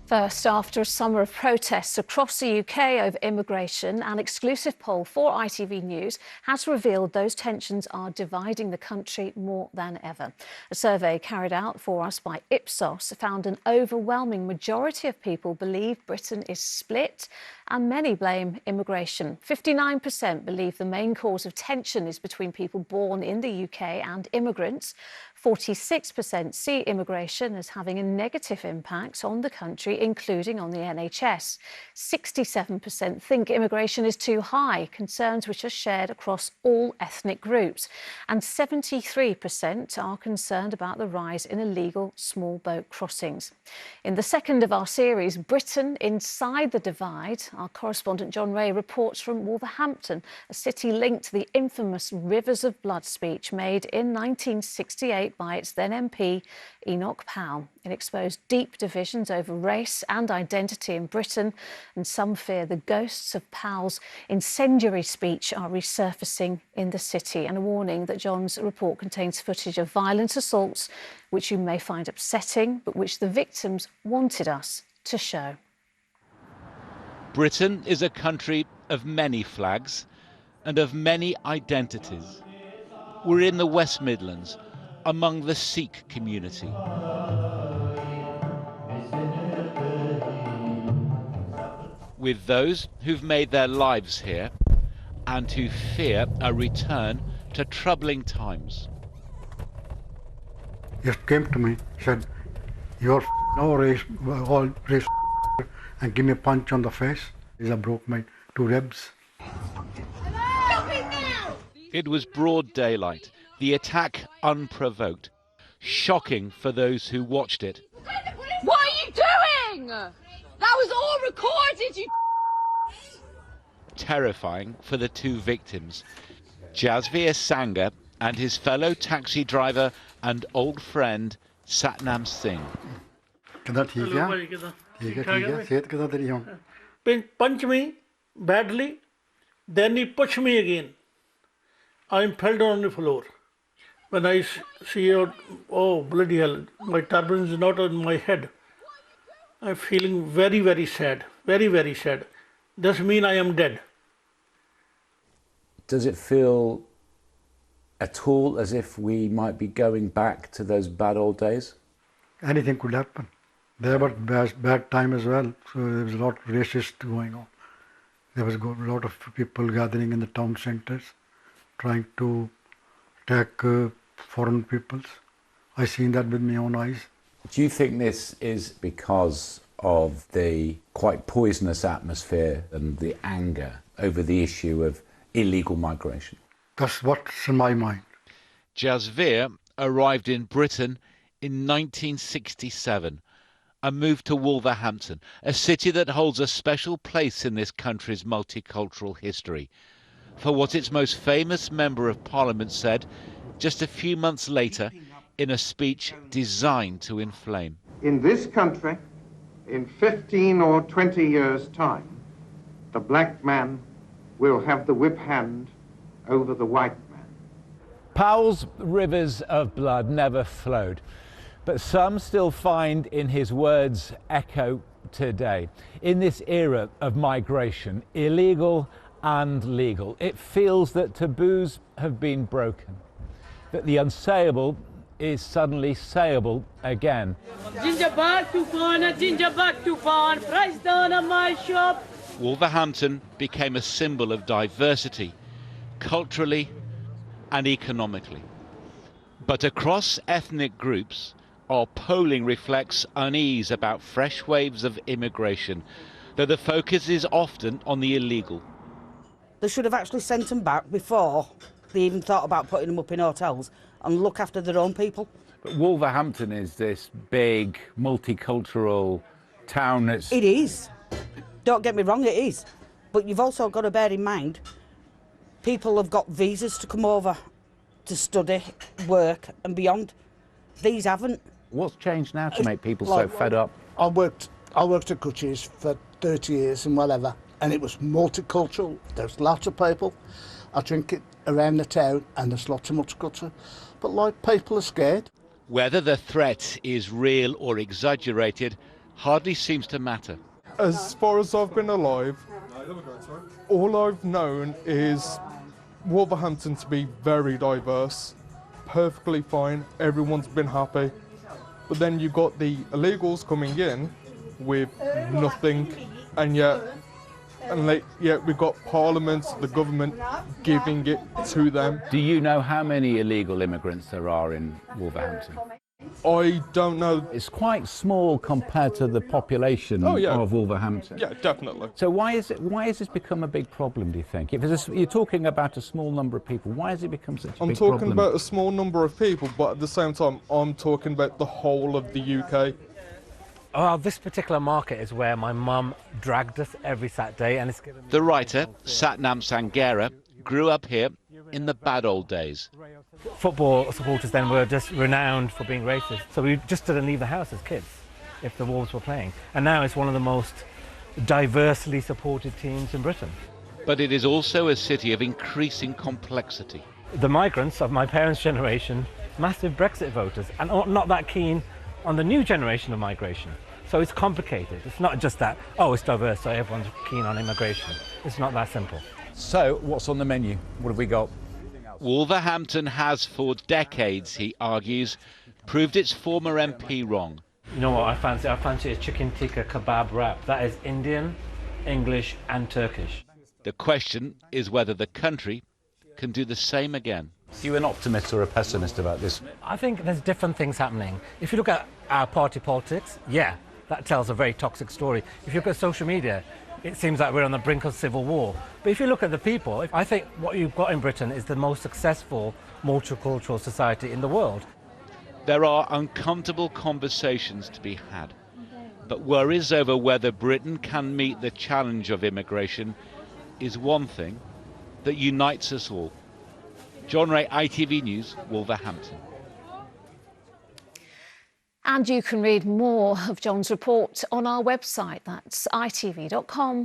First, after a summer of protests across the UK over immigration, an exclusive poll for ITV News has revealed those tensions are dividing the country more than ever. A survey carried out for us by Ipsos found an overwhelming majority of people believe Britain is split, and many blame immigration. 59% believe the main cause of tension is between people born in the UK and immigrants. 46% see immigration as having a negative impact on the country, including on the NHS. 67% think immigration is too high, concerns which are shared across all ethnic groups. And 73% are concerned about the rise in illegal small boat crossings. In the second of our series, Britain Inside the Divide, our correspondent John Ray reports from Wolverhampton, a city linked to the infamous Rivers of Blood speech made in 1968 by its then MP, Enoch Powell. It exposed deep divisions over race and identity in Britain, and some fear the ghosts of Powell's incendiary speech are resurfacing in the city. And a warning that John's report contains footage of violent assaults, which you may find upsetting, but which the victims wanted us to show. Britain is a country of many flags and of many identities. We're in the West Midlands, among the Sikh community. With those who've made their lives here and who fear a return to troubling times. Just came to me, said, "You're no race, all race," and give me a punch on the face. I broke my 2 ribs. It was broad daylight, the attack unprovoked, shocking for those who watched it. What are you doing? That was all recorded, you Terrifying for the 2 victims, Jasveer Sangha and his fellow taxi driver and old friend Satnam Singh. Punch me badly, then he pushed me again. I fell down on the floor. When I see, oh bloody hell, my turban is not on my head. I'm feeling very, very sad, very, very sad. Does mean I am dead. Does it feel at all as if we might be going back to those bad old days? Anything could happen. There was bad time as well, so there was a lot of racist going on. There was a lot of people gathering in the town centres, trying to attack foreign peoples. I seen that with my own eyes. Do you think this is because of the quite poisonous atmosphere and the anger over the issue of illegal migration? That's what's in my mind. Jasveer arrived in Britain in 1967 and moved to Wolverhampton, a city that holds a special place in this country's multicultural history, for what its most famous Member of Parliament said just a few months later in a speech designed to inflame. In this country, in 15 or 20 years' time, the black man will have the whip hand over the white man. Powell's rivers of blood never flowed, but some still find in his words echo today. In this era of migration, illegal and legal, it feels that taboos have been broken, that the unsayable is suddenly sayable again. Price down on my shop. Wolverhampton became a symbol of diversity, culturally and economically. But across ethnic groups, our polling reflects unease about fresh waves of immigration, though the focus is often on the illegal. They should have actually sent them back before they even thought about putting them up in hotels and look after their own people. But Wolverhampton is this big multicultural town that's... It is. Don't get me wrong, it is. But you've also got to bear in mind, people have got visas to come over to study, work and beyond. These haven't. What's changed now to make people so fed up? I worked at Kutchies for 30 years and whatever, and it was multicultural. There's lots of people. I drink it around the town and there's lots of multicultural. But like, people are scared. Whether the threat is real or exaggerated, hardly seems to matter. As far as I've been alive, all I've known is Wolverhampton to be very diverse, perfectly fine, everyone's been happy. But then you got the illegals coming in with nothing, and yet we've got Parliament, the government giving it to them. Do you know how many illegal immigrants there are in Wolverhampton? I don't know. It's quite small compared to the population of Wolverhampton. Yeah, definitely. So why has this become a big problem, do you think? If you're talking about a small number of people, why has it become such a big problem? I'm talking about a small number of people, but at the same time, I'm talking about the whole of the UK. Well, this particular market is where my mum dragged us every Saturday, and it's given me... The writer, Satnam Sanghera, grew up here in the bad old days. Football supporters then were just renowned for being racist, so we just didn't leave the house as kids if the Wolves were playing. And now it's one of the most diversely supported teams in Britain. But it is also a city of increasing complexity. The migrants of my parents' generation, massive Brexit voters, and not that keen on the new generation of migration. So it's complicated. It's not just that, oh, it's diverse, so everyone's keen on immigration. It's not that simple. So, what's on the menu? What have we got? Wolverhampton has, for decades, he argues, proved its former MP wrong. You know what I fancy? I fancy a chicken tikka kebab wrap. That is Indian, English and Turkish. The question is whether the country can do the same again. Are you an optimist or a pessimist about this? I think there's different things happening. If you look at our party politics, yeah, that tells a very toxic story. If you look at social media, it seems like we're on the brink of civil war. But if you look at the people, I think what you've got in Britain is the most successful multicultural society in the world. There are uncomfortable conversations to be had, but worries over whether Britain can meet the challenge of immigration is one thing that unites us all. John Ray, ITV News, Wolverhampton. And you can read more of John's report on our website. That's itv.com/news.